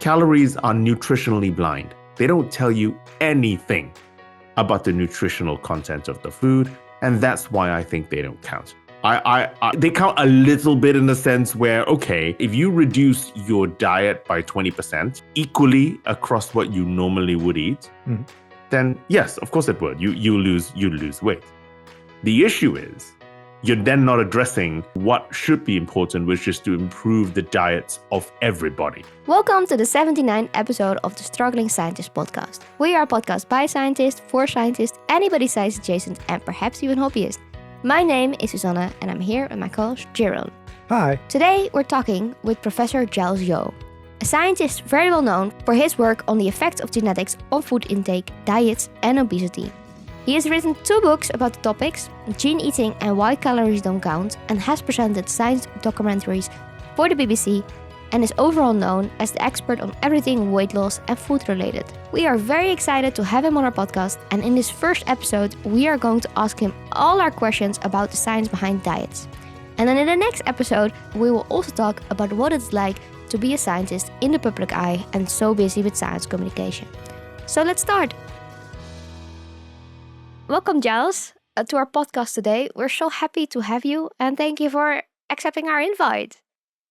calories are nutritionally blind. They don't tell you anything about the nutritional content of the food, and that's why I think they don't count. They count a little bit in the sense where, okay, if you reduce your diet by 20% equally across what you normally would eat, then yes, of course it would. You lose weight. The issue is you're then not addressing what should be important, which is to improve the diets of everybody. Welcome to the 79th episode of the Struggling Scientist podcast. We are a podcast by scientists, for scientists, anybody science adjacent, and perhaps even hobbyists. My name is Suzanne, and I'm here with my co-host Jeroen. Hi. Today we're talking with Professor Giles Yeo, a scientist very well known for his work on the effects of genetics on food intake, diets, and obesity. He has written 2 books about the topics, Gene Eating and Why Calories Don't Count, and has presented science documentaries for the BBC, and is overall known as the expert on everything weight loss and food related. We are very excited to have him on our podcast, and in this first episode we are going to ask him all our questions about the science behind diets. And then in the next episode we will also talk about what it's like to be a scientist in the public eye and so busy with science communication. So let's start. Welcome, Giles, to our podcast today. We're so happy to have you, and thank you for accepting our invite.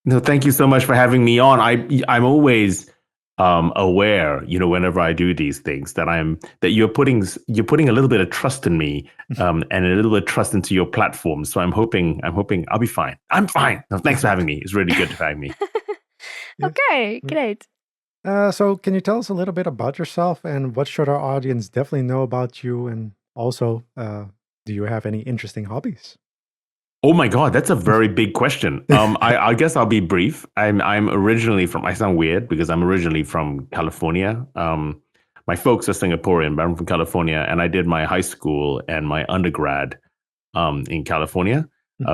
No, thank you so much for having me on. I'm always aware, whenever I do these things, that you're putting a little bit of trust in me, and a little bit of trust into your platform. So I'm hoping I'll be fine. I'm fine. No, thanks for having me. It's really good to have me. Okay, great. So can you tell us a little bit about yourself and what should our audience definitely know about you? And also, do you have any interesting hobbies? Oh my God, that's a very big question. I guess I'll be brief. I'm originally from, I sound weird because I'm originally from California. My folks are Singaporean, but I'm from California, and I did my high school and my undergrad in California,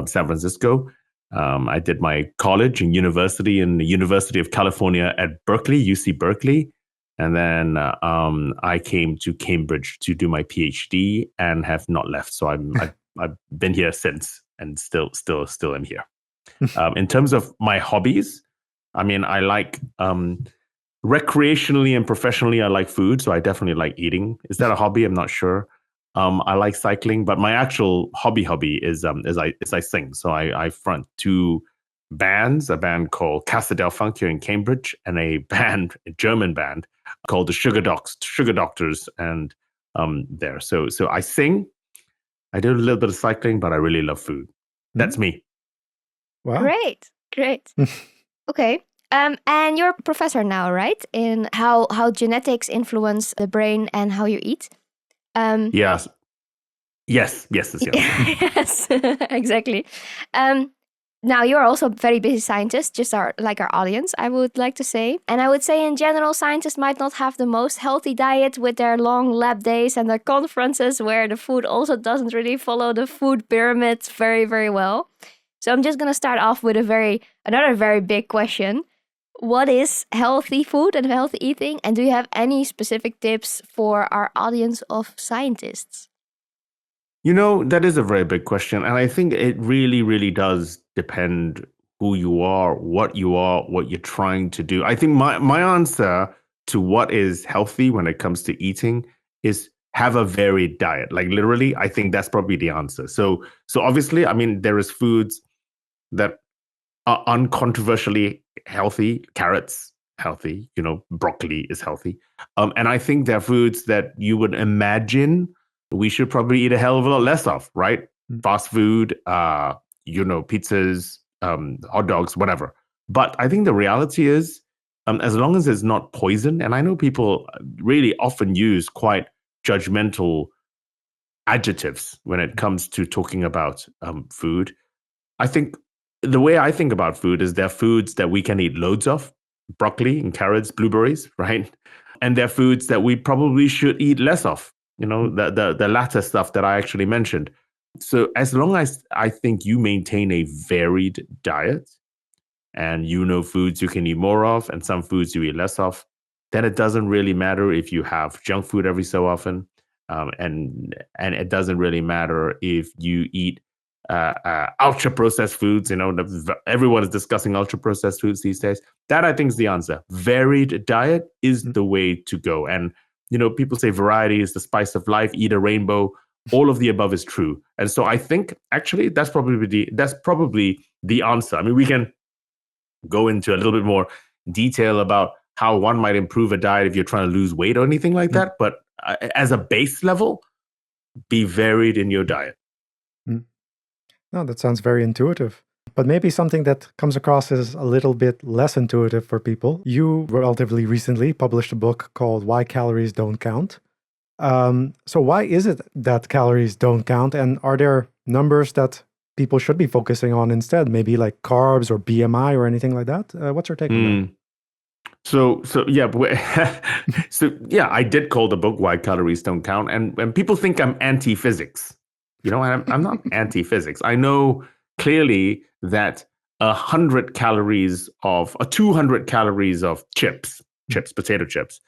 San Francisco. I did my college and university in the University of California at Berkeley, UC Berkeley. And then I came to Cambridge to do my PhD and have not left. So I've been here since and still am here. In terms of my hobbies, I mean, I like recreationally and professionally, I like food. So I definitely like eating. Is that a hobby? I'm not sure. I like cycling, but my actual hobby is I sing. So I front 2 bands, a band called Casa del Funk here in Cambridge, and a German band called the Sugar Doctors, and there. So I sing, I do a little bit of cycling, but I really love food. That's me. Wow. Great. Okay. And you're a professor now, right? In how genetics influence the brain and how you eat. Yes. Yes, Yes, exactly. Now, you're also a very busy scientist, just like our audience, I would like to say. And I would say in general, scientists might not have the most healthy diet with their long lab days and their conferences where the food also doesn't really follow the food pyramid very, very well. So I'm just going to start off with another very big question. What is healthy food and healthy eating? And do you have any specific tips for our audience of scientists? That is a very big question. And I think it really, really does depend who you are, what you're trying to do. I think my answer to what is healthy when it comes to eating is have a varied diet. Like literally, I think that's probably the answer. So obviously, I mean, there is foods that are uncontroversially healthy. Carrots, healthy. Broccoli is healthy. And I think there are foods that you would imagine we should probably eat a hell of a lot less of, right? Fast food, pizzas, hot dogs, whatever. But I think the reality is, as long as it's not poison, and I know people really often use quite judgmental adjectives when it comes to talking about food. I think the way I think about food is there are foods that we can eat loads of, broccoli and carrots, blueberries, right? And there are foods that we probably should eat less of. The latter stuff that I actually mentioned. So as long as I think you maintain a varied diet and foods you can eat more of and some foods you eat less of, then it doesn't really matter if you have junk food every so often. And it doesn't really matter if you eat ultra processed foods. Everyone is discussing ultra processed foods these days. That I think is the answer. Varied diet is the way to go. And people say variety is the spice of life. Eat a rainbow. All of the above is true. And so I think actually that's probably the answer. I mean, we can go into a little bit more detail about how one might improve a diet if you're trying to lose weight or anything like that. But as a base level, be varied in your diet. No, that sounds very intuitive. But maybe something that comes across as a little bit less intuitive for people. You relatively recently published a book called Why Calories Don't Count. So why is it that calories don't count? And are there numbers that people should be focusing on instead? Maybe like carbs or BMI or anything like that? What's your take on that? So I did call the book Why Calories Don't Count. And people think I'm anti-physics. I'm not anti-physics. I know clearly that 200 calories of chips, potato chips,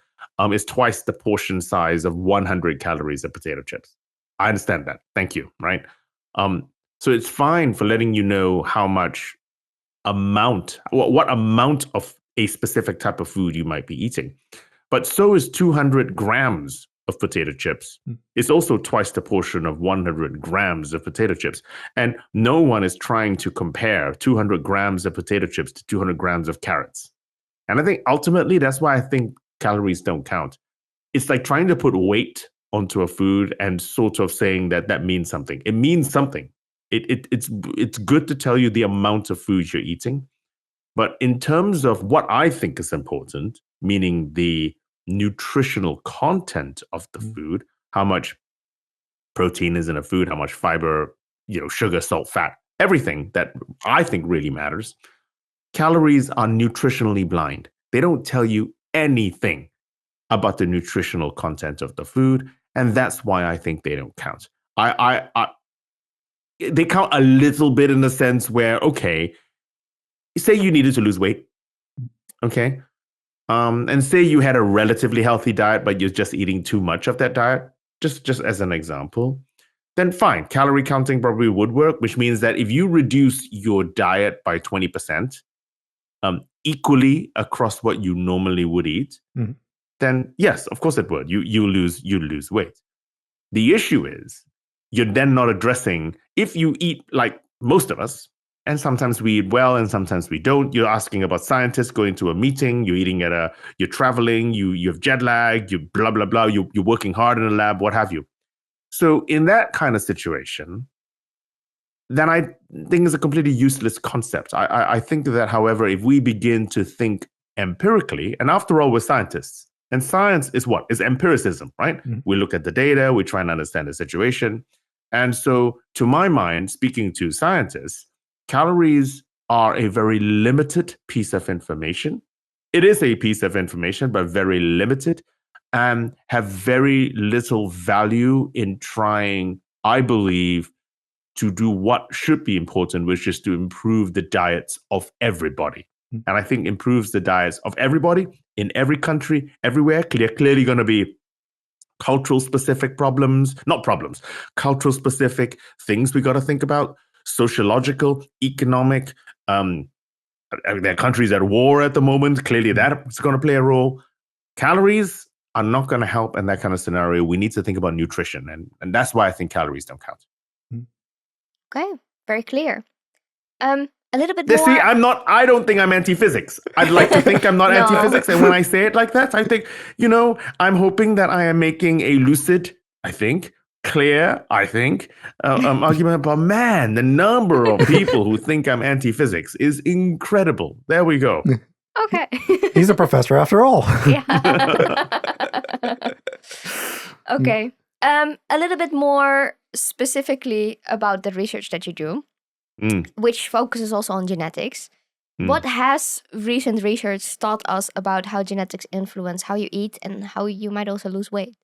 is twice the portion size of 100 calories of potato chips. I understand that. Thank you. Right. So it's fine for letting you know what amount of a specific type of food you might be eating. But so is 200 grams of potato chips. It's also twice the portion of 100 grams of potato chips. And no one is trying to compare 200 grams of potato chips to 200 grams of carrots. And I think ultimately that's why I think calories don't count. It's like trying to put weight onto a food and sort of saying that means something. It means something. It's good to tell you the amount of food you're eating. But in terms of what I think is important, meaning the nutritional content of the food, how much protein is in a food, how much fiber, sugar, salt, fat, everything that I think really matters, calories are nutritionally blind. They don't tell you anything about the nutritional content of the food, and that's why I think they don't count. They count a little bit in the sense where, okay, say you needed to lose weight, okay? And say you had a relatively healthy diet, but you're just eating too much of that diet, just as an example, then fine. Calorie counting probably would work, which means that if you reduce your diet by 20%, equally across what you normally would eat, then yes, of course it would. You lose weight. The issue is you're then not addressing, if you eat like most of us, and sometimes we eat well and sometimes we don't. You're asking about scientists going to a meeting, you're traveling, you have jet lag, you blah, blah, blah, you're working hard in a lab, what have you. So in that kind of situation, then I think it's a completely useless concept. I think that, however, if we begin to think empirically, and after all, we're scientists, and science is what? Is empiricism, right? We look at the data, we try and understand the situation. And so to my mind, speaking to scientists, calories are a very limited piece of information. It is a piece of information, but very limited, and have very little value in trying, I believe, to do what should be important, which is to improve the diets of everybody. And I think improves the diets of everybody in every country, everywhere. Clearly going to be cultural specific cultural specific things we got to think about. Sociological, economic, there are countries at war at the moment. Clearly that's going to play a role. Calories are not going to help in that kind of scenario. We need to think about nutrition. And that's why I think calories don't count. Okay, very clear. A little bit See, more. I don't think I'm anti-physics. I'd like to think I'm not No. anti-physics. And when I say it like that, I think, I'm hoping that I am making a lucid, clear, argument about, man, the number of people who think I'm anti-physics is incredible. There we go. Okay. He's a professor after all. Yeah. Okay. A little bit more specifically about the research that you do, which focuses also on genetics. What has recent research taught us about how genetics influence how you eat and how you might also lose weight?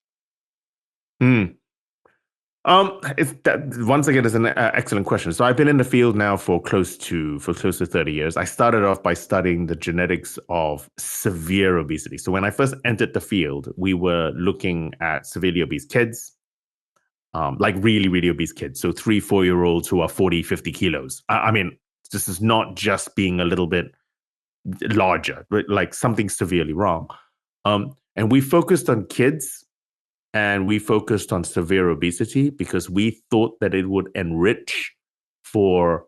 Once again, it's an excellent question. So I've been in the field now for close to 30 years. I started off by studying the genetics of severe obesity. So when I first entered the field, we were looking at severely obese kids. like really, really obese kids. So 3-4-year-olds who are 40, 50 kilos. I mean, this is not just being a little bit larger, but like something severely wrong. And we focused on kids and we focused on severe obesity because we thought that it would enrich for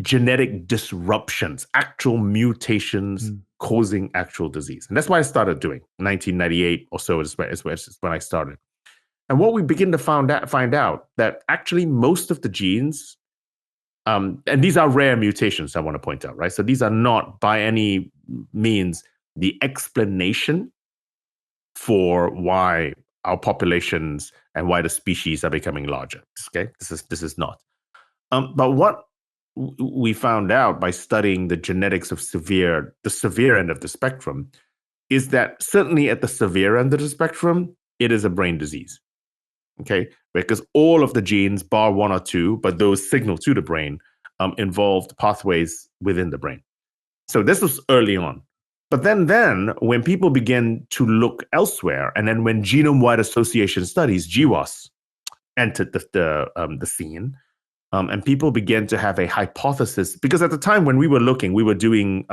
genetic disruptions, actual mutations causing actual disease. And that's why I started doing 1998 or so is when I started. And what we begin to find out that actually most of the genes, and these are rare mutations, I want to point out, right? So these are not by any means the explanation for why our populations and why the species are becoming larger. Okay, this is not. But what we found out by studying the genetics of the severe end of the spectrum, is that certainly at the severe end of the spectrum, it is a brain disease. Okay, because all of the genes, bar one or two, but those signal to the brain, involved pathways within the brain. So this was early on. But then when people begin to look elsewhere, and then when genome-wide association studies, GWAS, entered the scene, and people began to have a hypothesis, because at the time when we were looking, we were doing,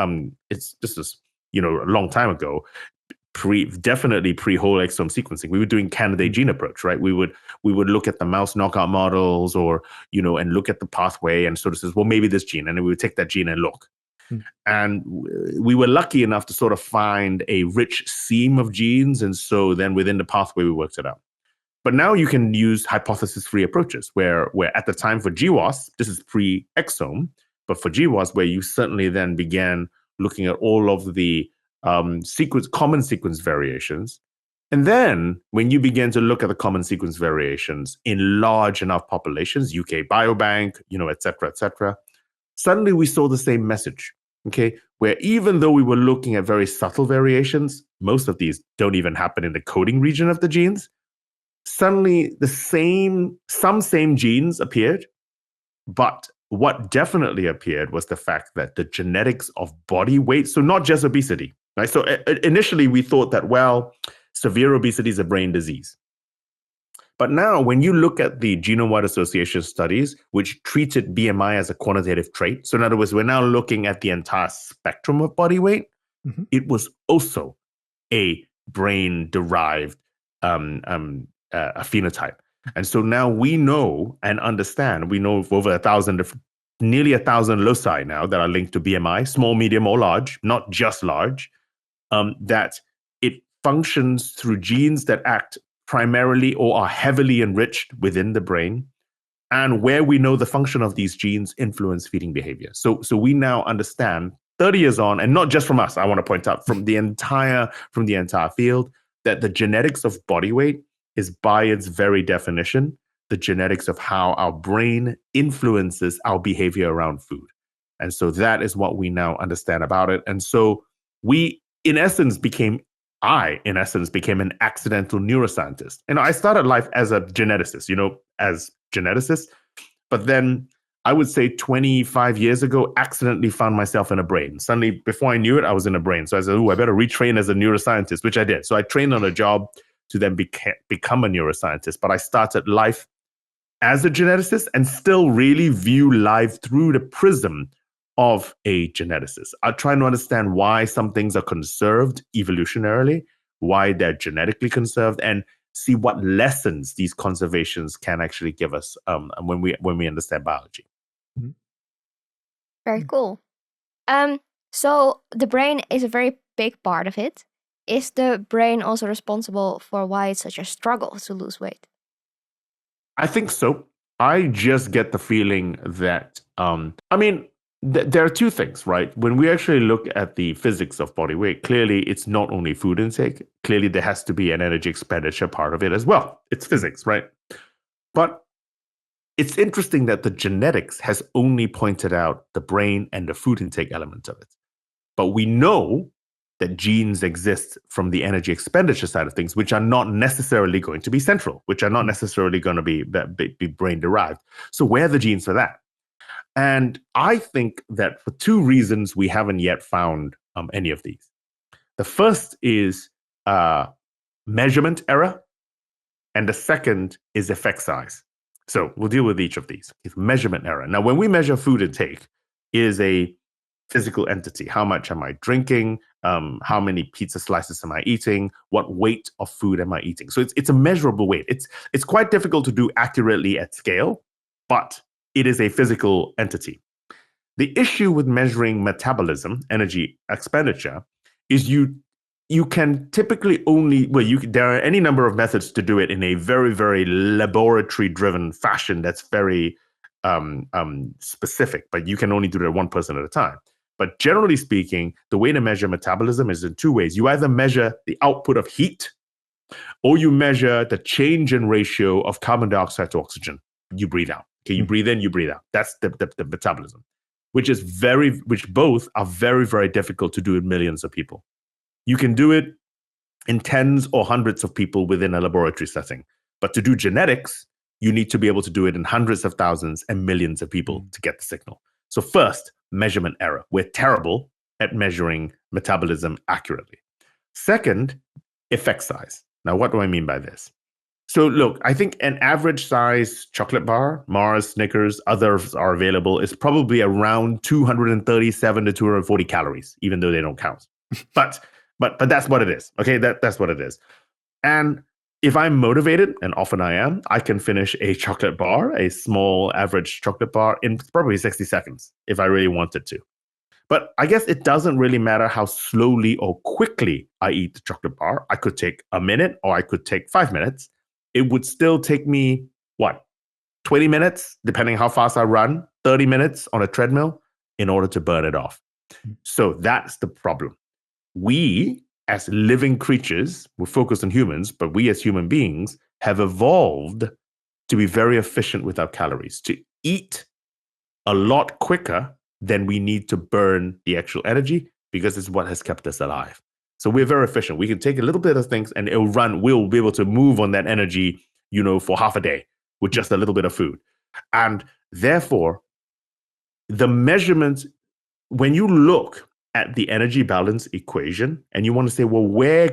this is, a long time ago, definitely pre-whole exome sequencing. We were doing candidate gene approach, right? We would look at the mouse knockout models or, and look at the pathway and sort of says, well, maybe this gene, and then we would take that gene and look. And we were lucky enough to sort of find a rich seam of genes. And so then within the pathway, we worked it out. But now you can use hypothesis-free approaches where at the time for GWAS, this is pre-exome, but for GWAS, where you certainly then began looking at all of the common sequence variations. And then when you begin to look at the common sequence variations in large enough populations, UK Biobank, et cetera, suddenly we saw the same message, okay? Where even though we were looking at very subtle variations, most of these don't even happen in the coding region of the genes, suddenly some same genes appeared, but what definitely appeared was the fact that the genetics of body weight, so not just obesity, right? So initially we thought that, well, severe obesity is a brain disease. But now when you look at the genome-wide association studies, which treated BMI as a quantitative trait, so in other words, we're now looking at the entire spectrum of body weight, it was also a brain-derived a phenotype. And so now we know and understand, we know over nearly 1,000 loci now that are linked to BMI, small, medium, or large, not just large, that it functions through genes that act primarily or are heavily enriched within the brain, and where we know the function of these genes influence feeding behavior. So we now understand 30 years on, and not just from us, I want to point out from the entire field, that the genetics of body weight is by its very definition, the genetics of how our brain influences our behavior around food. And so that is what we now understand about it. And so I, in essence, became an accidental neuroscientist. And I started life as a geneticist, but then I would say 25 years ago, accidentally found myself in a brain. Suddenly, before I knew it, I was in a brain. So I said, I better retrain as a neuroscientist, which I did. So I trained on a job to then become a neuroscientist. But I started life as a geneticist and still really view life through the prism of a geneticist. I'm trying to understand why some things are conserved evolutionarily, why they're genetically conserved, and see what lessons these conservations can actually give us when we understand biology. Very cool. So the brain is a very big part of it. Is the brain also responsible for why it's such a struggle to lose weight? I think so. I just get the feeling that, there are two things, right? When we actually look at the physics of body weight, clearly it's not only food intake. Clearly there has to be an energy expenditure part of it as well. It's physics, right? But it's interesting that the genetics has only pointed out the brain and the food intake element of it. But we know that genes exist from the energy expenditure side of things, which are not necessarily going to be central, which are not necessarily going to be brain derived. So where are the genes for that? And I think that for two reasons, we haven't yet found any of these. The first is measurement error. And the second is effect size. So we'll deal with each of these. It's measurement error. Now, when we measure food intake, it is a physical entity. How much am I drinking? How many pizza slices am I eating? What weight of food am I eating? So it's a measurable weight. It's quite difficult to do accurately at scale, but it is a physical entity. The issue with measuring metabolism, energy expenditure, is you can typically only there are any number of methods to do it in a very, very laboratory-driven fashion that's very specific, but you can only do it one person at a time. But generally speaking, the way to measure metabolism is in two ways. You either measure the output of heat, or you measure the change in ratio of carbon dioxide to oxygen you breathe out. Okay, you breathe in, you breathe out. That's the metabolism, which both are very, very difficult to do in millions of people. You can do it in tens or hundreds of people within a laboratory setting. But to do genetics, you need to be able to do it in hundreds of thousands and millions of people to get the signal. So first, measurement error. We're terrible at measuring metabolism accurately. Second, effect size. Now, what do I mean by this? So look, I think an average size chocolate bar, Mars, Snickers, others are available, is probably around 237 to 240 calories, even though they don't count. But that's what it is. Okay, that's what it is. And if I'm motivated, and often I am, I can finish a chocolate bar, a small average chocolate bar, in probably 60 seconds if I really wanted to. But I guess it doesn't really matter how slowly or quickly I eat the chocolate bar. I could take a minute or I could take 5 minutes. It would still take me, 20 minutes, depending how fast I run, 30 minutes on a treadmill in order to burn it off. So that's the problem. We, as living creatures, we're focused on humans, but we as human beings have evolved to be very efficient with our calories, to eat a lot quicker than we need to burn the actual energy, because it's what has kept us alive. So we're very efficient. We can take a little bit of things and it'll run. We'll be able to move on that energy, for half a day with just a little bit of food. And therefore, the measurements, when you look at the energy balance equation and you want to say, well, where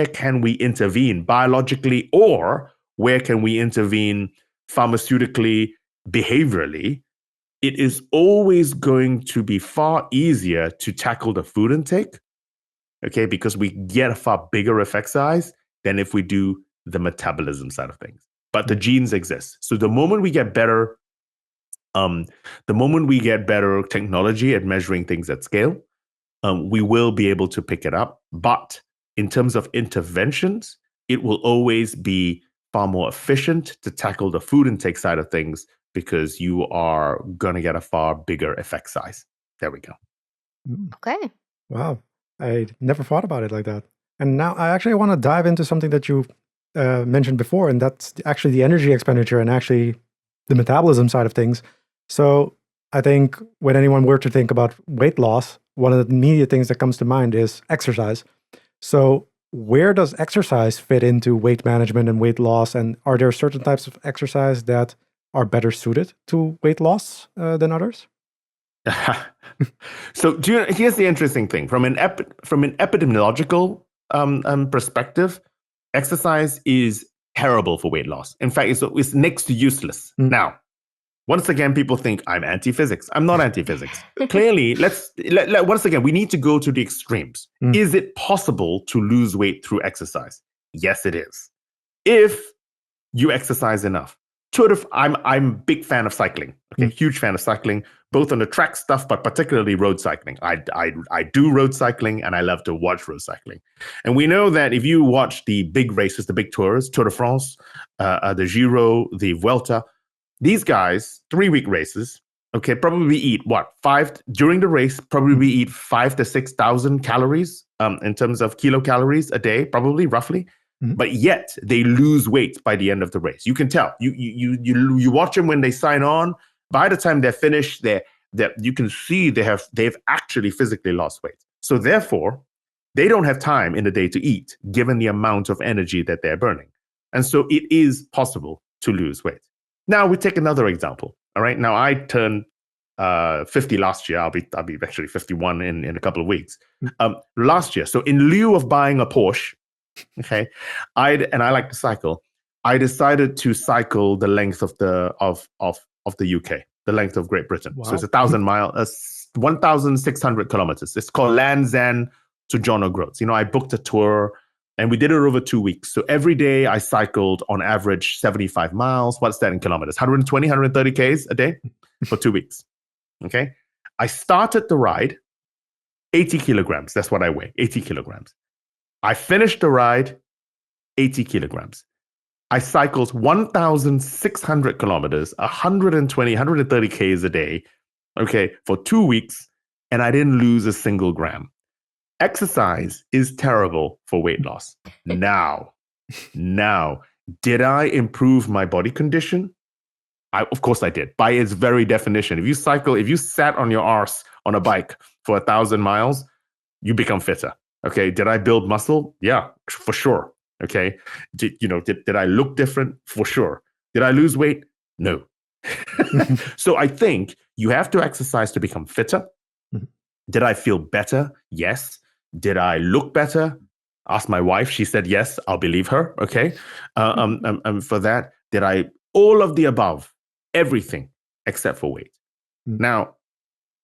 can we intervene biologically, or where can we intervene pharmaceutically, behaviorally, it is always going to be far easier to tackle the food intake, okay, because we get a far bigger effect size than if we do the metabolism side of things. But the genes exist. So the moment we get better technology at measuring things at scale, we will be able to pick it up. But in terms of interventions, it will always be far more efficient to tackle the food intake side of things, because you are going to get a far bigger effect size. There we go. Okay. Wow. I never thought about it like that. And now I actually want to dive into something that you mentioned before, and that's actually the energy expenditure and actually the metabolism side of things. So I think when anyone were to think about weight loss, one of the immediate things that comes to mind is exercise. So where does exercise fit into weight management and weight loss? And are there certain types of exercise that are better suited to weight loss than others? So here's the interesting thing. From an epidemiological perspective, exercise is terrible for weight loss. In fact, it's next to useless. Now, once again, people think I'm anti-physics. I'm not anti-physics. Clearly, once again, we need to go to the extremes. Is it possible to lose weight through exercise? Yes, it is. If you exercise enough. I'm a big fan of cycling. Okay, huge fan of cycling, both on the track stuff, but particularly road cycling. I do road cycling, and I love to watch road cycling. And we know that if you watch the big races, the big tours, Tour de France, the Giro, the Vuelta, these guys, 3-week races, okay, probably eat during the race, probably eat 5,000 to 6,000 calories in terms of kilocalories a day, probably roughly. But yet they lose weight by the end of the race. You can tell. You watch them when they sign on. By the time they're finished, you can see they've actually physically lost weight. So therefore, they don't have time in the day to eat, given the amount of energy that they're burning. And so it is possible to lose weight. Now we take another example. All right. Now I turned 50 last year. I'll be actually 51 in a couple of weeks. Last year. So in lieu of buying a Porsche, okay, I like to cycle. I decided to cycle the length of the UK, the length of Great Britain. Wow. So it's 1,000 miles, 1,600 kilometers. It's called Land's End to John O'Groats. I booked a tour and we did it over 2 weeks. So every day I cycled on average 75 miles. What's that in kilometers? 120, 130 Ks a day for 2 weeks. Okay. I started the ride, 80 kilograms. That's what I weigh, 80 kilograms. I finished the ride, 80 kilograms. I cycled 1,600 kilometers, 120, 130 Ks a day, okay, for 2 weeks, and I didn't lose a single gram. Exercise is terrible for weight loss. Now, did I improve my body condition? Of course I did. By its very definition, if you sat on your arse on a bike for 1,000 miles, you become fitter. Okay. Did I build muscle? Yeah, for sure. Okay. Did I look different? For sure. Did I lose weight? No. So I think you have to exercise to become fitter. Mhm. Did I feel better? Yes. Did I look better? Ask my wife. She said yes. I'll believe her. Okay. For that, all of the above, everything except for weight. Mm. Now,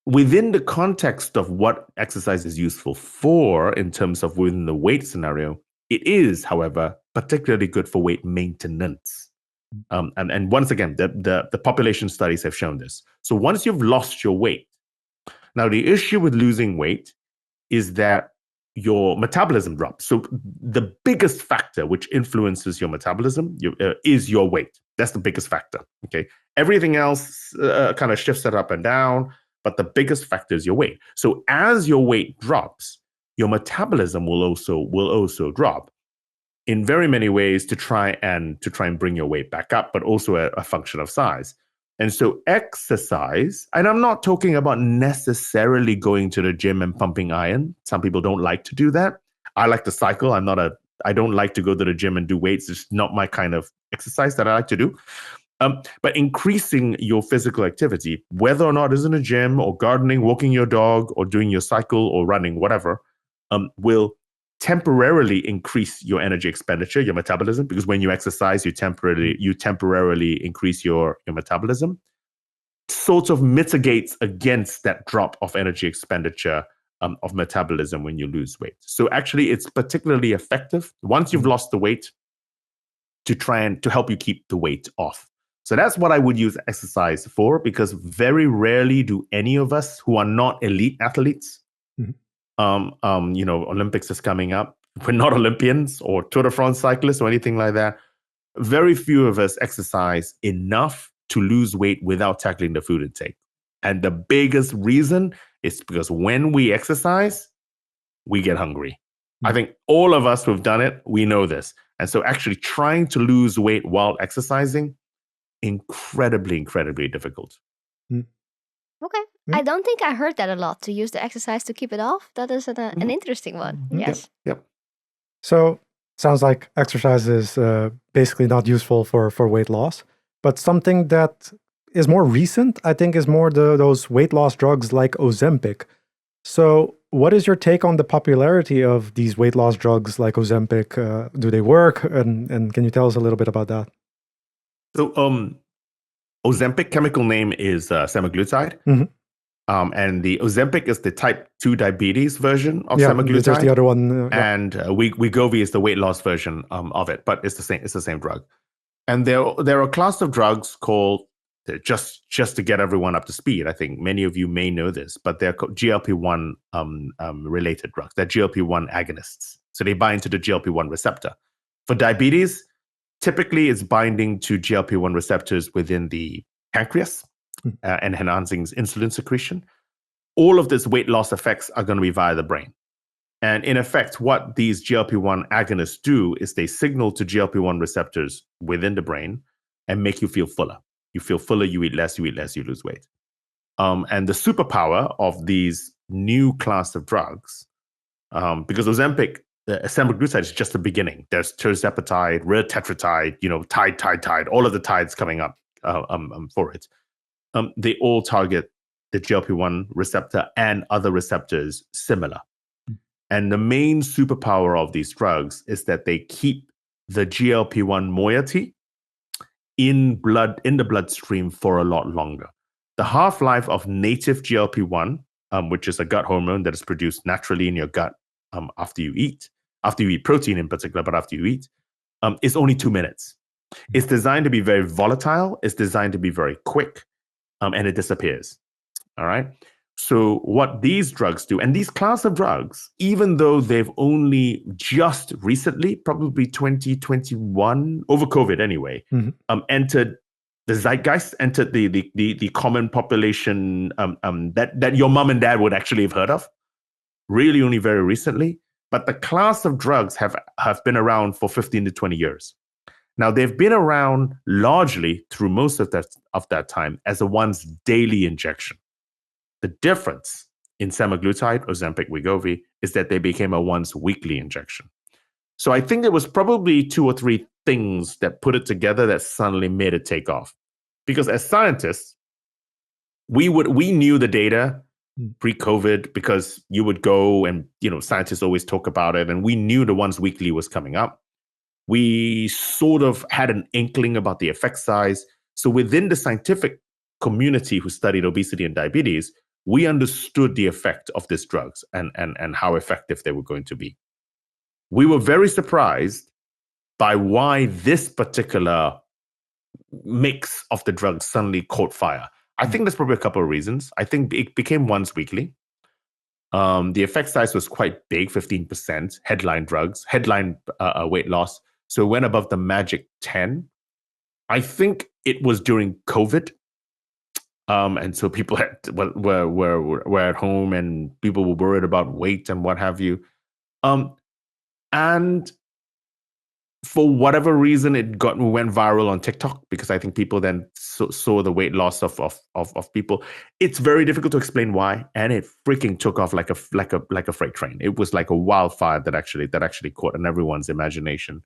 within the context of what exercise is useful for in terms of within the weight scenario, it is, however, particularly good for weight maintenance. And once again, the population studies have shown this. So once you've lost your weight, now the issue with losing weight is that your metabolism drops. So the biggest factor which influences your metabolism is your weight. That's the biggest factor. Okay, everything else kind of shifts it up and down, but the biggest factor is your weight. So as your weight drops, your metabolism will also drop in very many ways to try and bring your weight back up, but also a function of size. And so exercise, and I'm not talking about necessarily going to the gym and pumping iron. Some people don't like to do that. I like to cycle. I don't like to go to the gym and do weights. It's not my kind of exercise that I like to do. But increasing your physical activity, whether or not it's in a gym or gardening, walking your dog or doing your cycle or running, whatever, will temporarily increase your energy expenditure, your metabolism, because when you exercise, you temporarily increase your metabolism, sort of mitigates against that drop of energy expenditure of metabolism when you lose weight. So actually, it's particularly effective once you've lost the weight to try and to help you keep the weight off. So that's what I would use exercise for, because very rarely do any of us who are not elite athletes, Olympics is coming up. We're not Olympians or Tour de France cyclists or anything like that. Very few of us exercise enough to lose weight without tackling the food intake. And the biggest reason is because when we exercise, we get hungry. I think all of us who've done it, we know this. And so actually trying to lose weight while exercising, incredibly, incredibly difficult. Okay. I don't think I heard that a lot, to use the exercise to keep it off. That is an interesting one. Yes. Yep. So sounds like exercise is basically not useful for weight loss, but something that is more recent, I think, is more those weight loss drugs like Ozempic. So what is your take on the popularity of these weight loss drugs like Ozempic? Do they work? And can you tell us a little bit about that? So Ozempic, chemical name is semaglutide. And the Ozempic is the type 2 diabetes version of semaglutide. There's the other one. And Wegovy is the weight loss version of it, but it's the same drug. And there are a class of drugs called, just to get everyone up to speed, I think many of you may know this, but they're called GLP-1 related drugs. They're GLP-1 agonists. So they bind to the GLP-1 receptor. For diabetes, typically it's binding to GLP-1 receptors within the pancreas and enhancing insulin secretion. All of these weight loss effects are going to be via the brain. And in effect, what these GLP-1 agonists do is they signal to GLP-1 receptors within the brain and make you feel fuller. You feel fuller, you eat less, you lose weight. And the superpower of these new class of drugs, because Ozempic, semaglutide is just the beginning. There's tirzepatide, retatrutide, tide, all of the tides coming up for it. They all target the GLP-1 receptor and other receptors similar. And the main superpower of these drugs is that they keep the GLP-1 moiety in the bloodstream for a lot longer. The half-life of native GLP-1, which is a gut hormone that is produced naturally in your gut after you eat protein in particular, but after you eat, is only 2 minutes. It's designed to be very volatile. It's designed to be very quick, and it disappears. All right. So what these drugs do, and these class of drugs, even though they've only just recently, probably 2021, over COVID anyway, entered the zeitgeist, entered the common population that your mom and dad would actually have heard of, really only very recently. But the class of drugs have been around for 15 to 20 years. Now, they've been around largely through most of that time as a once daily injection. The difference in semaglutide, Ozempic, Wegovy, is that they became a once weekly injection. So I think there was probably 2 or 3 things that put it together that suddenly made it take off. Because as scientists, we knew the data pre-COVID, because you would go and, scientists always talk about it, and we knew the once weekly was coming up. We sort of had an inkling about the effect size. So within the scientific community who studied obesity and diabetes, we understood the effect of these drugs and how effective they were going to be. We were very surprised by why this particular mix of the drugs suddenly caught fire. I think there's probably a couple of reasons. I think it became once weekly. The effect size was quite big, 15%, headline weight loss. So it went above the magic 10. I think it was during COVID. And so people were at home, and people were worried about weight and what have you. And for whatever reason, it went viral on TikTok, because I think people then saw the weight loss of people. It's very difficult to explain why, and it freaking took off like a freight train. It was like a wildfire that actually caught in everyone's imagination.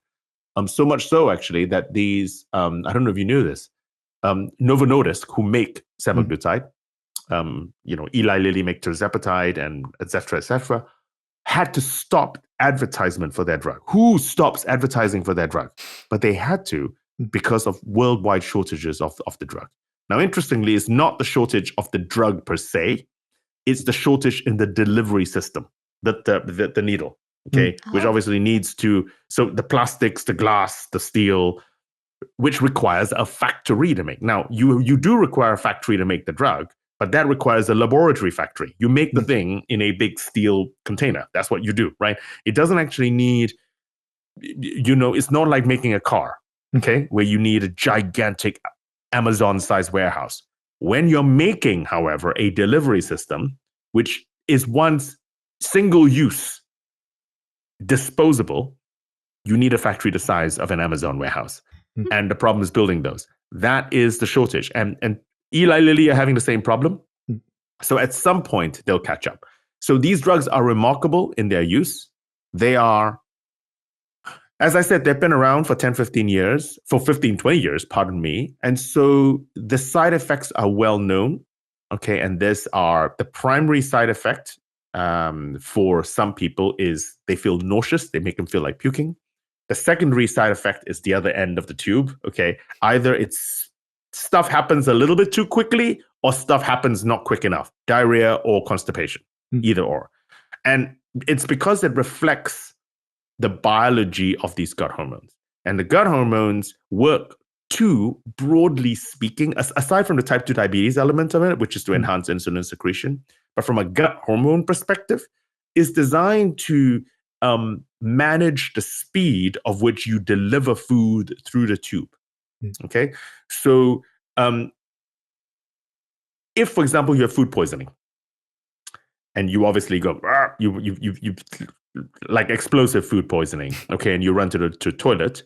So much so actually that these I don't know if you knew this. Novo Nordisk, who make semaglutide, Eli Lilly make tirzepatide, and et cetera, had to stop advertisement for their drug. Who stops advertising for their drug? But they had to, because of worldwide shortages of the drug. Now, interestingly, it's not the shortage of the drug per se. It's the shortage in the delivery system, the needle, okay, which obviously needs to, so the plastics, the glass, the steel, which requires a factory to make. Now, you do require a factory to make the drug, but that requires a laboratory factory. You make the thing in a big steel container. That's what you do, right? It doesn't actually need, it's not like making a car, okay, where you need a gigantic Amazon-sized warehouse. When you're making, however, a delivery system, which is once single-use, disposable, you need a factory the size of an Amazon warehouse. And the problem is building those. That is the shortage. And Eli Lilly are having the same problem. So at some point, they'll catch up. So these drugs are remarkable in their use. They are, as I said, they've been around for 10, 15 years, for 15, 20 years, pardon me. And so the side effects are well known. Okay. And these are the primary side effect for some people is they feel nauseous. They make them feel like puking. The secondary side effect is the other end of the tube, okay? Either it's stuff happens a little bit too quickly, or stuff happens not quick enough, diarrhea or constipation, either or. And it's because it reflects the biology of these gut hormones. And the gut hormones work to, broadly speaking, aside from the type 2 diabetes element of it, which is to enhance insulin secretion, but from a gut hormone perspective, is designed to manage the speed of which you deliver food through the tube. Okay, so if, for example, you have food poisoning, and you obviously go, you like explosive food poisoning, okay, and you run to the toilet.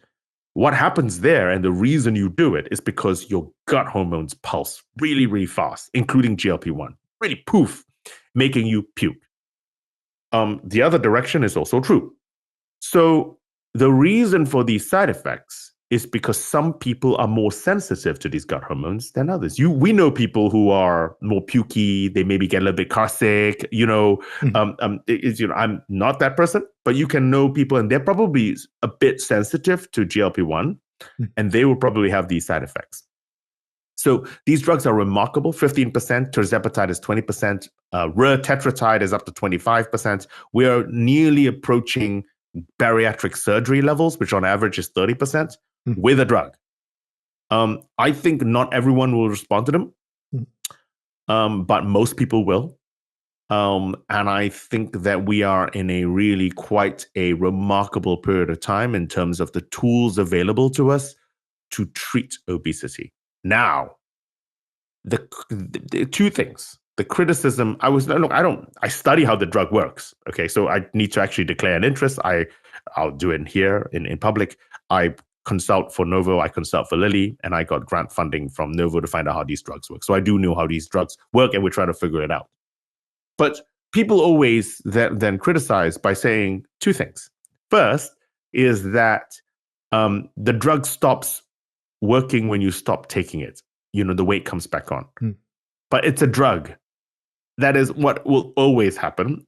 What happens there, and the reason you do it, is because your gut hormones pulse really, really fast, including GLP-1, really poof, making you puke. The other direction is also true. So the reason for these side effects is because some people are more sensitive to these gut hormones than others. We know people who are more pukey, they maybe get a little bit car sick, I'm not that person, but you can know people and they're probably a bit sensitive to GLP-1 and they will probably have these side effects. So these drugs are remarkable. 15%, tirzepatide is 20%, retatrutide is up to 25%. We are nearly approaching bariatric surgery levels, which on average is 30% with a drug. I think not everyone will respond to them, but most people will. And I think that we are in a really quite a remarkable period of time in terms of the tools available to us to treat obesity. Now, the two things. The criticism, I study how the drug works. Okay, so I need to actually declare an interest. I'll do it here in public. I consult for Novo, I consult for Lilly, and I got grant funding from Novo to find out how these drugs work. So I do know how these drugs work, and we're trying to figure it out. But people always then criticize by saying two things. First is that the drug stops working when you stop taking it. The weight comes back on. But it's a drug. That is what will always happen.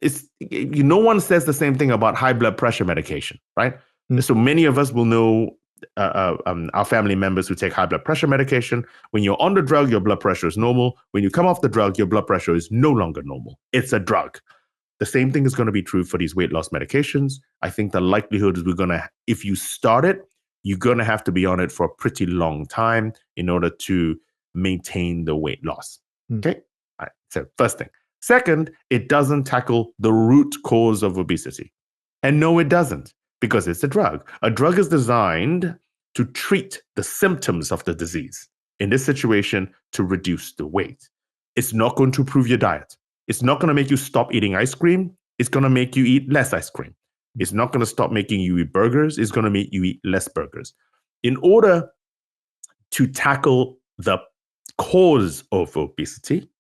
No one says the same thing about high blood pressure medication, right? So many of us will know our family members who take high blood pressure medication. When you're on the drug, your blood pressure is normal. When you come off the drug, your blood pressure is no longer normal. It's a drug. The same thing is going to be true for these weight loss medications. I think the likelihood is if you start it, you're going to have to be on it for a pretty long time in order to maintain the weight loss. Okay? All right. So first thing. Second, it doesn't tackle the root cause of obesity. And no, it doesn't, because it's a drug. A drug is designed to treat the symptoms of the disease. In this situation, to reduce the weight. It's not going to improve your diet. It's not going to make you stop eating ice cream. It's going to make you eat less ice cream. It's not going to stop making you eat burgers. It's going to make you eat less burgers. In order to tackle the cause of obesity,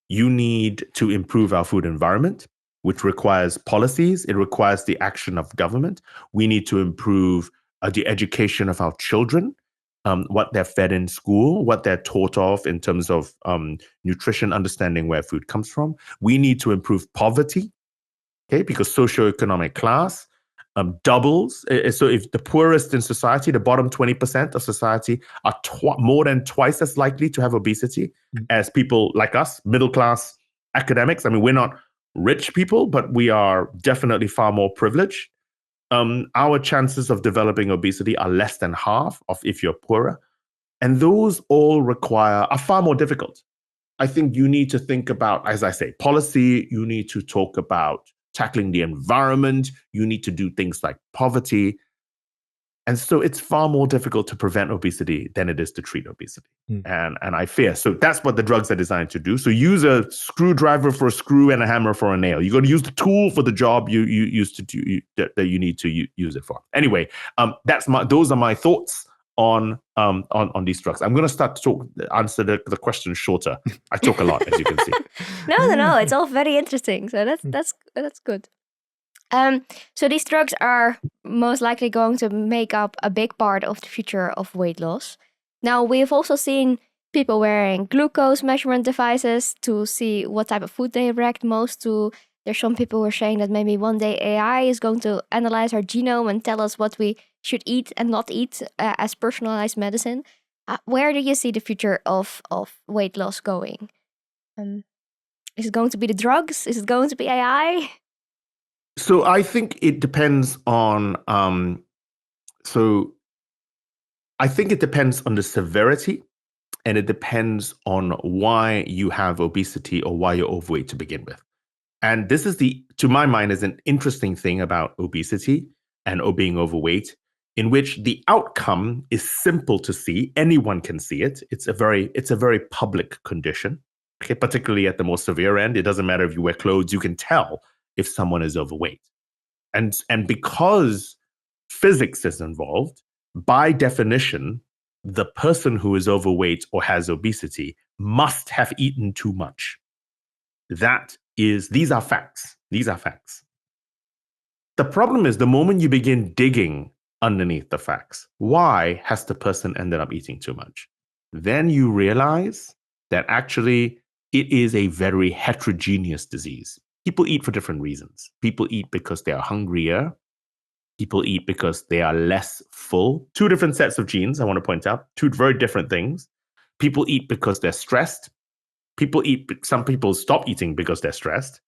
you need to improve our food environment, which requires policies. It requires the action of government. We need to improve the education of our children, what they're fed in school, what they're taught of in terms of nutrition, understanding where food comes from. We need to improve poverty, okay, because socioeconomic class doubles. So if the poorest in society, the bottom 20% of society are more than twice as likely to have obesity as people like us, middle class academics. I mean, we're not rich people, but we are definitely far more privileged. Our chances of developing obesity are less than half of if you're poorer. And those all are far more difficult. I think you need to think about, as I say, policy. You need to talk about tackling the environment. You need to do things like poverty. And so it's far more difficult to prevent obesity than it is to treat obesity. And I fear. So that's what the drugs are designed to do. So use a screwdriver for a screw and a hammer for a nail. You're going to use the tool for the job you used to do that you need to use it for. Anyway, those are my thoughts on these drugs. I'm going to start to answer the question shorter. I talk a lot, as you can see. No. It's all very interesting. So that's good. So these drugs are most likely going to make up a big part of the future of weight loss. Now, we've also seen people wearing glucose measurement devices to see what type of food they react most to. There's some people who are saying that maybe one day AI is going to analyze our genome and tell us what we should eat and not eat as personalized medicine. Where do you see the future of weight loss going? Is it going to be the drugs? Is it going to be AI? So I think it depends on I think it depends on the severity, and it depends on why you have obesity or why you're overweight to begin with. And this is to my mind, is an interesting thing about obesity and being overweight, in which the outcome is simple to see. Anyone can see it. It's a very public condition, okay? Particularly at the more severe end. It doesn't matter if you wear clothes, you can tell if someone is overweight. And because physics is involved, by definition, the person who is overweight or has obesity must have eaten too much. These are facts. These are facts. The problem is the moment you begin digging underneath the facts. Why has the person ended up eating too much? Then you realize that actually it is a very heterogeneous disease. People eat for different reasons. People eat because they are hungrier. People eat because they are less full. Two different sets of genes, I want to point out, two very different things. People eat because they're stressed. Some people stop eating because they're stressed.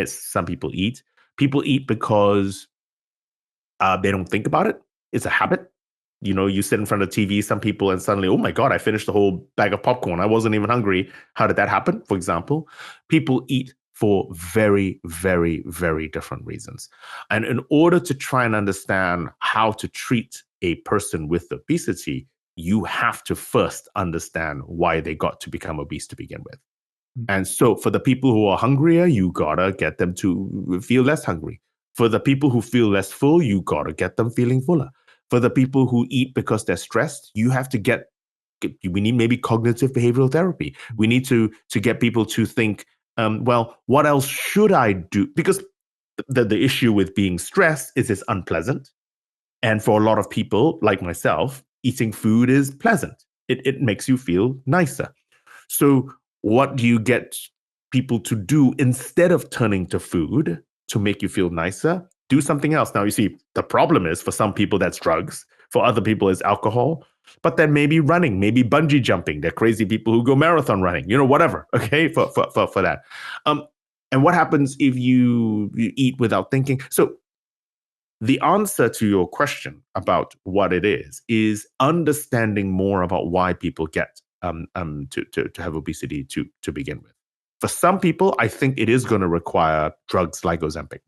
Some people eat. People eat because they don't think about it. It's a habit. You sit in front of TV, some people, and suddenly, oh my God, I finished the whole bag of popcorn. I wasn't even hungry. How did that happen? For example, people eat for very, very, very different reasons. And in order to try and understand how to treat a person with obesity, you have to first understand why they got to become obese to begin with. And so for the people who are hungrier, you gotta get them to feel less hungry. For the people who feel less full, you gotta get them feeling fuller. For the people who eat because they're stressed, you have to we need maybe cognitive behavioral therapy. We need to get people to think, well, what else should I do? Because the issue with being stressed is it's unpleasant. And for a lot of people, like myself, eating food is pleasant. It makes you feel nicer. So what do you get people to do instead of turning to food to make you feel nicer? Do something else. Now, you see, the problem is for some people, that's drugs. For other people, it's alcohol. But then maybe running, maybe bungee jumping. They're crazy people who go marathon running, whatever, okay, for that. And what happens if you eat without thinking? So the answer to your question about what it is understanding more about why people get to have obesity to begin with. For some people, I think it is going to require drugs like Ozempic.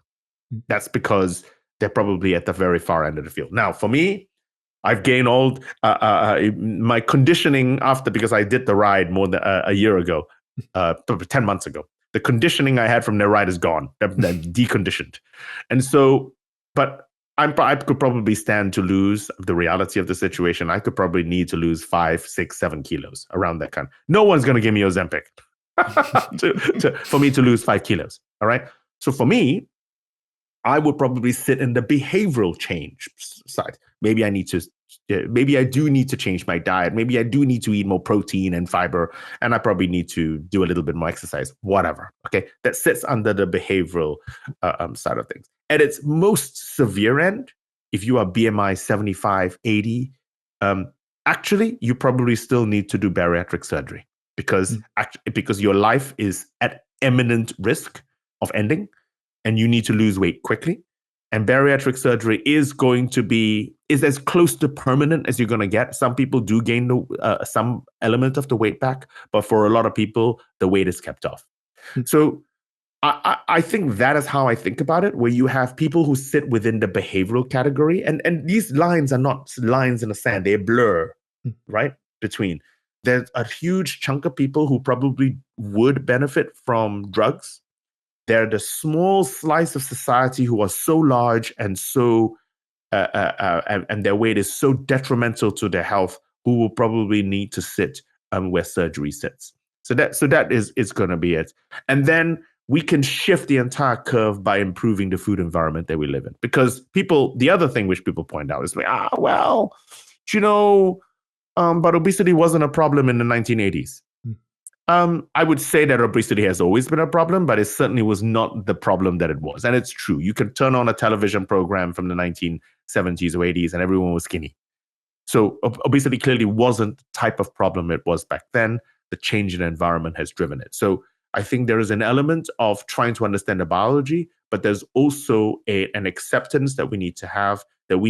That's because they're probably at the very far end of the field. Now, for me, I've gained all my conditioning because I did the ride more than a year ago, 10 months ago. The conditioning I had from the ride is gone. I'm deconditioned. And so, but I could probably stand to lose the reality of the situation. I could probably need to lose 5, 6, 7 kilos around that kind. No one's going to give me Ozempic for me to lose 5 kilos. All right. So for me, I would probably sit in the behavioral change side. Maybe I do need to change my diet. Maybe I do need to eat more protein and fiber, and I probably need to do a little bit more exercise, whatever. Okay. That sits under the behavioral side of things. At its most severe end, if you are BMI 75, 80, actually, you probably still need to do bariatric surgery because your life is at imminent risk of ending and you need to lose weight quickly. And bariatric surgery is as close to permanent as you're going to get. Some people do gain some element of the weight back, but for a lot of people, the weight is kept off. So I think that is how I think about it, where you have people who sit within the behavioral category, and these lines are not lines in the sand, they blur, right? There's a huge chunk of people who probably would benefit from drugs. They're the small slice of society who are so large and so and their weight is so detrimental to their health, who will probably need to sit where surgery sits. So that is going to be it. And then we can shift the entire curve by improving the food environment that we live in. Because the other thing which people point out is like, but obesity wasn't a problem in the 1980s. I would say that obesity has always been a problem, but it certainly was not the problem that it was. And it's true. You can turn on a television program from the 1970s or 80s and everyone was skinny. So obesity clearly wasn't the type of problem it was back then. The change in environment has driven it. So I think there is an element of trying to understand the biology, but there's also an acceptance that we need to have, we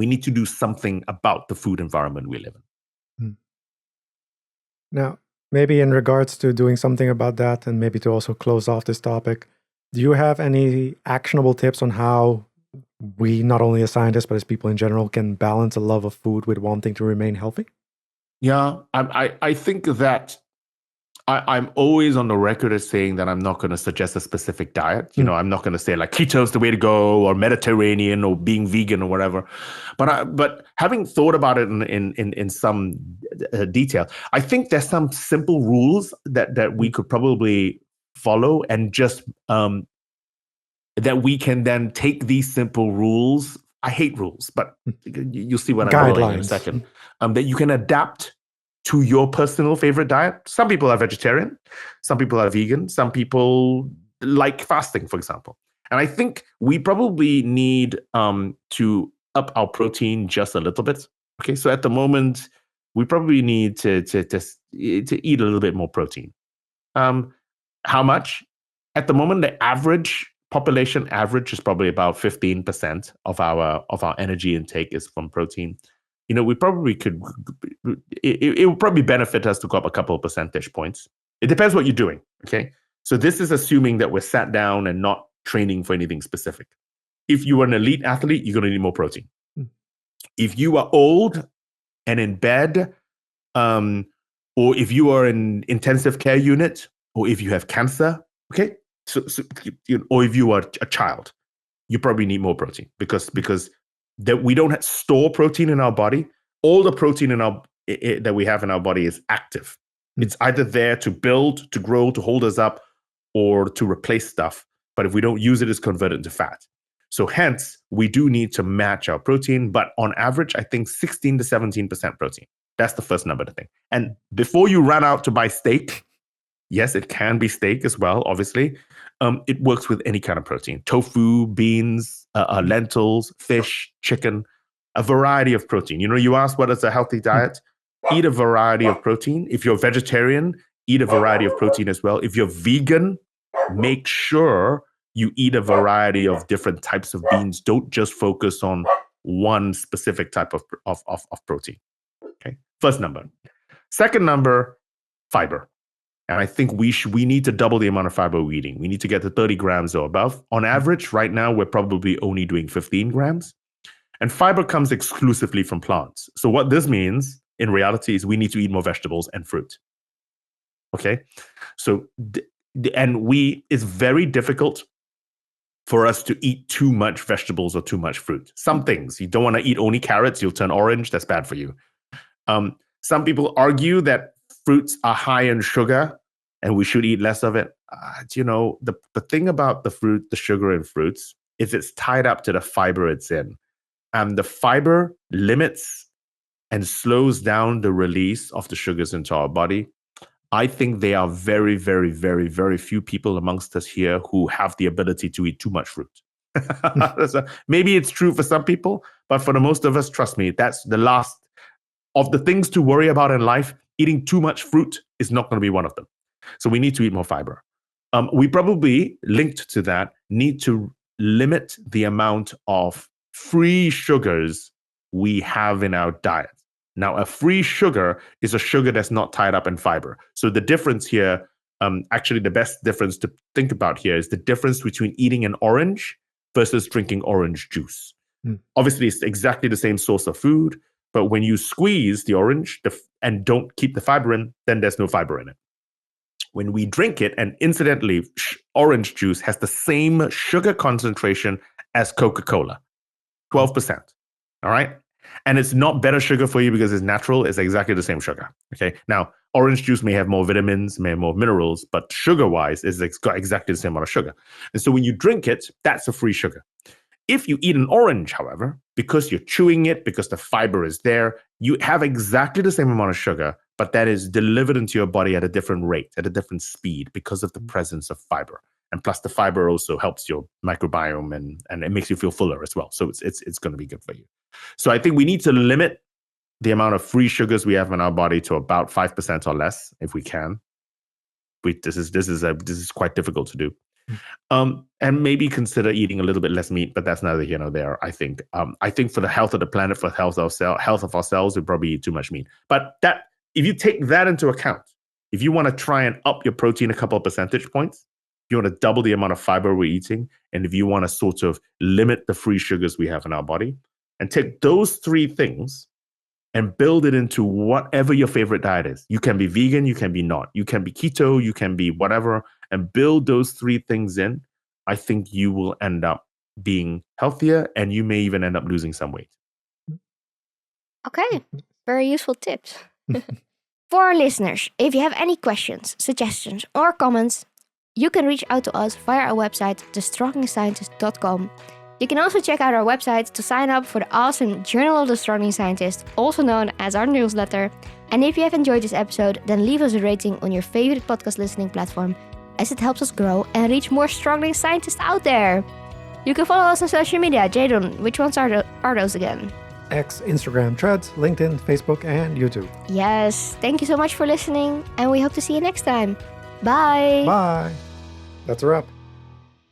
need to do something about the food environment we live in. Now, maybe in regards to doing something about that, and maybe to also close off this topic, do you have any actionable tips on how we, not only as scientists, but as people in general, can balance a love of food with wanting to remain healthy? Yeah, I think that I'm always on the record as saying that I'm not going to suggest a specific diet. I'm not going to say like keto is the way to go, or Mediterranean, or being vegan, or whatever. But having thought about it in some detail, I think there's some simple rules that we could probably follow, and just that we can then take these simple rules I hate rules, but you'll see what I'm going in a second. That you can adapt to your personal favorite diet. Some people are vegetarian, some people are vegan, some people like fasting, for example. And I think we probably need to up our protein just a little bit. Okay, so at the moment, we probably need to eat a little bit more protein. How much? At the moment, the average population average is probably about 15% of our energy intake is from protein. We probably could. It would probably benefit us to go up a couple of percentage points. It depends what you're doing. Okay, so this is assuming that we're sat down and not training for anything specific. If you are an elite athlete, you're going to need more protein. If you are old and in bed, or if you are in intensive care unit, or if you have cancer, okay, or if you are a child, you probably need more protein because that we don't store protein in our body. All the protein that we have in our body is active. It's either there to build, to grow, to hold us up, or to replace stuff. But if we don't use it, it's converted into fat. So hence, we do need to match our protein. But on average, I think 16 to 17% protein. That's the first number to think. And before you run out to buy steak, yes, it can be steak as well, obviously. It works with any kind of protein. Tofu, beans, lentils, fish, chicken, a variety of protein. You ask what is a healthy diet? Eat a variety of protein. If you're vegetarian, eat a variety of protein as well. If you're vegan, make sure you eat a variety of different types of beans. Don't just focus on one specific type of protein. Okay, first number. Second number, fiber. And I think we need to double the amount of fiber we're eating. We need to get to 30 grams or above. On average, right now, we're probably only doing 15 grams. And fiber comes exclusively from plants. So what this means in reality is we need to eat more vegetables and fruit. Okay? So, it's very difficult for us to eat too much vegetables or too much fruit. Some things, you don't want to eat only carrots, you'll turn orange, that's bad for you. Some people argue that fruits are high in sugar and we should eat less of it. The thing about the fruit, the sugar in fruits, is it's tied up to the fiber it's in. And the fiber limits and slows down the release of the sugars into our body. I think there are very, very, very, very few people amongst us here who have the ability to eat too much fruit. So maybe it's true for some people, but for the most of us, trust me, that's the last of the things to worry about in life. Eating too much fruit is not going to be one of them. So we need to eat more fiber. We probably, linked to that, need to limit the amount of free sugars we have in our diet. Now, a free sugar is a sugar that's not tied up in fiber. So the difference here, actually the best difference to think about here is the difference between eating an orange versus drinking orange juice. Obviously, it's exactly the same source of food, but when you squeeze the orange and don't keep the fiber in, then there's no fiber in it. When we drink it, and incidentally, orange juice has the same sugar concentration as Coca-Cola, 12%. All right? And it's not better sugar for you because it's natural. It's exactly the same sugar. Okay. Now, orange juice may have more vitamins, may have more minerals, but sugar-wise, it's got exactly the same amount of sugar. And so when you drink it, that's a free sugar. If you eat an orange, however, because you're chewing it, because the fiber is there, you have exactly the same amount of sugar, but that is delivered into your body at a different rate, at a different speed because of the presence of fiber. And plus the fiber also helps your microbiome and it makes you feel fuller as well. So it's going to be good for you. So I think we need to limit the amount of free sugars we have in our body to about 5% or less if we can. This is quite difficult to do. And maybe consider eating a little bit less meat, but that's neither here nor there. I think for the health of the planet, for the health of our cells, we probably eat too much meat. But that, if you take that into account, if you want to try and up your protein a couple of percentage points, if you want to double the amount of fiber we're eating, and if you want to sort of limit the free sugars we have in our body, and take those three things and build it into whatever your favorite diet is. You can be vegan, you can be not. You can be keto, you can be whatever, and build those three things in. I think you will end up being healthier and you may even end up losing some weight. Okay, very useful tips. For our listeners, if you have any questions, suggestions, or comments, you can reach out to us via our website, thestrongscientist.com. You can also check out our website to sign up for the awesome Journal of the Struggling Scientist, also known as our newsletter. And if you have enjoyed this episode, then leave us a rating on your favorite podcast listening platform, as it helps us grow and reach more struggling scientists out there. You can follow us on social media. Jadon, which ones are those again? X, Instagram, Threads, LinkedIn, Facebook, and YouTube. Yes, thank you so much for listening, and we hope to see you next time. Bye! Bye! That's a wrap.